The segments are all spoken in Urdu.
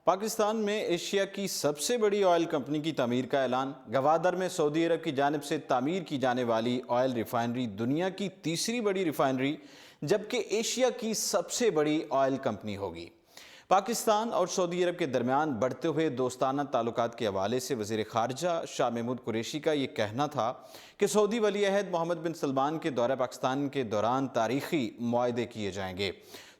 پاکستان میں ایشیا کی سب سے بڑی آئل کمپنی کی تعمیر کا اعلان۔ گوادر میں سعودی عرب کی جانب سے تعمیر کی جانے والی آئل ریفائنری دنیا کی تیسری بڑی ریفائنری جبکہ ایشیا کی سب سے بڑی آئل کمپنی ہوگی۔ پاکستان اور سعودی عرب کے درمیان بڑھتے ہوئے دوستانہ تعلقات کے حوالے سے وزیر خارجہ شاہ محمود قریشی کا یہ کہنا تھا کہ سعودی ولی عہد محمد بن سلمان کے دورہ پاکستان کے دوران تاریخی معاہدے کیے جائیں گے۔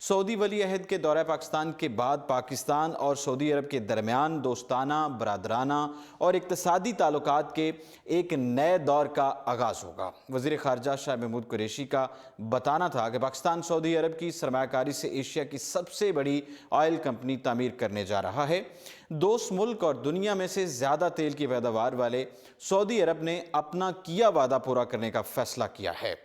سعودی ولی عہد کے دورہ پاکستان کے بعد پاکستان اور سعودی عرب کے درمیان دوستانہ، برادرانہ اور اقتصادی تعلقات کے ایک نئے دور کا آغاز ہوگا۔ وزیر خارجہ شاہ محمود قریشی کا بتانا تھا کہ پاکستان سعودی عرب کی سرمایہ کاری سے ایشیا کی سب سے بڑی آئل کمپنی تعمیر کرنے جا رہا ہے۔ دوست ملک اور دنیا میں سے زیادہ تیل کی پیداوار والے سعودی عرب نے اپنا کیا وعدہ پورا کرنے کا فیصلہ کیا ہے۔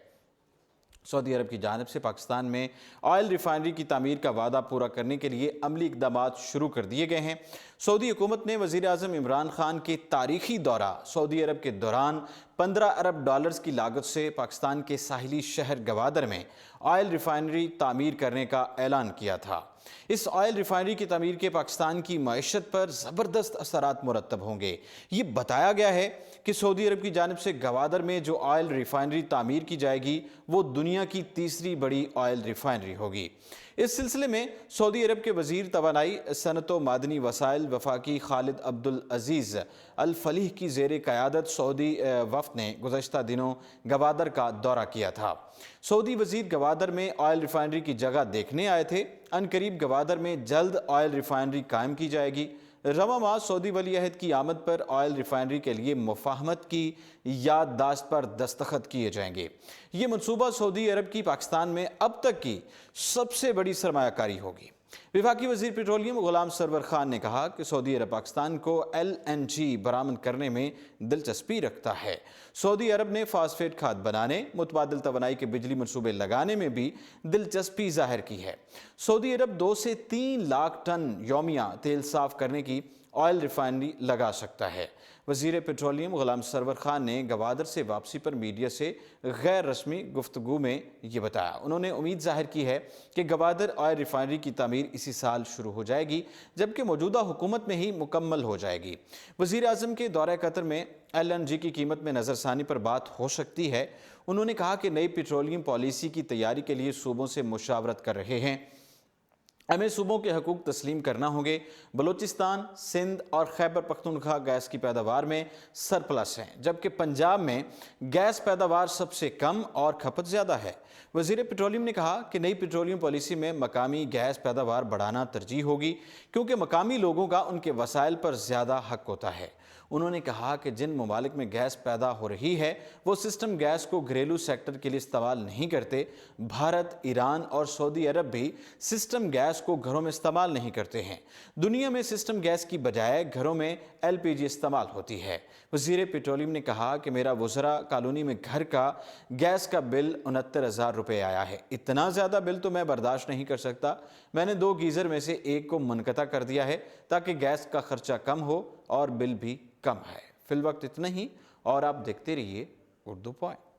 سعودی عرب کی جانب سے پاکستان میں آئل ریفائنری کی تعمیر کا وعدہ پورا کرنے کے لیے عملی اقدامات شروع کر دیے گئے ہیں۔ سعودی حکومت نے وزیر اعظم عمران خان کے تاریخی دورہ سعودی عرب کے دوران 15 ارب ڈالرز کی لاگت سے پاکستان کے ساحلی شہر گوادر میں آئل ریفائنری تعمیر کرنے کا اعلان کیا تھا۔ اس آئل ریفائنری کی تعمیر کے پاکستان کی معیشت پر زبردست اثرات مرتب ہوں گے۔ یہ بتایا گیا ہے کہ سعودی عرب کی جانب سے گوادر میں جو آئل ریفائنری تعمیر کی جائے گی وہ دنیا کی تیسری بڑی آئل ریفائنری ہوگی۔ اس سلسلے میں سعودی عرب کے وزیر توانائی، صنعت و معدنی وسائل وفاقی خالد عبدالعزیز الفلیح کی زیر قیادت سعودی وفد نے گزشتہ دنوں گوادر کا دورہ کیا تھا۔ سعودی وزیر گوادر میں آئل ریفائنری کی جگہ دیکھنے آئے تھے۔ عنقریب گوادر میں جلد آئل ریفائنری قائم کی جائے گی۔ رواں ماہ سعودی ولی عہد کی آمد پر آئل ریفائنری کے لیے مفاہمت کی یادداشت پر دستخط کیے جائیں گے۔ یہ منصوبہ سعودی عرب کی پاکستان میں اب تک کی سب سے بڑی سرمایہ کاری ہوگی۔ وفاقی وزیر پیٹرولیم غلام سرور خان نے کہا کہ سعودی عرب پاکستان کو LNG برآمد کرنے میں دلچسپی رکھتا ہے۔ سعودی عرب نے فاسفیٹ کھاد بنانے، متبادل توانائی کے بجلی منصوبے لگانے میں بھی دلچسپی ظاہر کی ہے۔ سعودی عرب 2 سے 3 لاکھ ٹن یومیہ تیل صاف کرنے کی آئل ریفائنری لگا سکتا ہے۔ وزیر پیٹرولیم غلام سرور خان نے گوادر سے واپسی پر میڈیا سے غیر رسمی گفتگو میں یہ بتایا۔ انہوں نے امید ظاہر کی ہے کہ گوادر آئل ریفائنری کی تعمیر اسی سال شروع ہو جائے گی جبکہ موجودہ حکومت میں ہی مکمل ہو جائے گی۔ وزیر اعظم کے دورہ قطر میں LNG کی قیمت میں نظر ثانی پر بات ہو سکتی ہے۔ انہوں نے کہا کہ نئی پیٹرولیم پالیسی کی تیاری کے لیے صوبوں سے مشاورت کر رہے ہیں۔ ہمیں صوبوں کے حقوق تسلیم کرنا ہوں گے۔ بلوچستان، سندھ اور خیبر پختونخوا گیس کی پیداوار میں سرپلس ہیں جبکہ پنجاب میں گیس پیداوار سب سے کم اور کھپت زیادہ ہے۔ وزیر پیٹرولیم نے کہا کہ نئی پیٹرولیم پالیسی میں مقامی گیس پیداوار بڑھانا ترجیح ہوگی کیونکہ مقامی لوگوں کا ان کے وسائل پر زیادہ حق ہوتا ہے۔ انہوں نے کہا کہ جن ممالک میں گیس پیدا ہو رہی ہے وہ سسٹم گیس کو گھریلو سیکٹر کے لیے استعمال نہیں کرتے۔ بھارت، ایران اور سعودی عرب بھی سسٹم گیس کو گھروں میں استعمال نہیں کرتے ہیں۔ دنیا میں سسٹم گیس کی بجائے گھروں میں LPG استعمال ہوتی ہے۔ وزیر پیٹرولیم نے کہا کہ میرا وزرا کالونی میں گھر کا گیس کا بل 69,000 روپے آیا ہے۔ اتنا زیادہ بل تو میں برداشت نہیں کر سکتا۔ میں نے 2 گیزر میں سے ایک کو منقطع کر دیا ہے تاکہ گیس کا خرچہ کم ہو اور بل بھی کم ہے۔ فی الوقت اتنا ہی اور آپ دیکھتے رہیے اردو پوائنٹ۔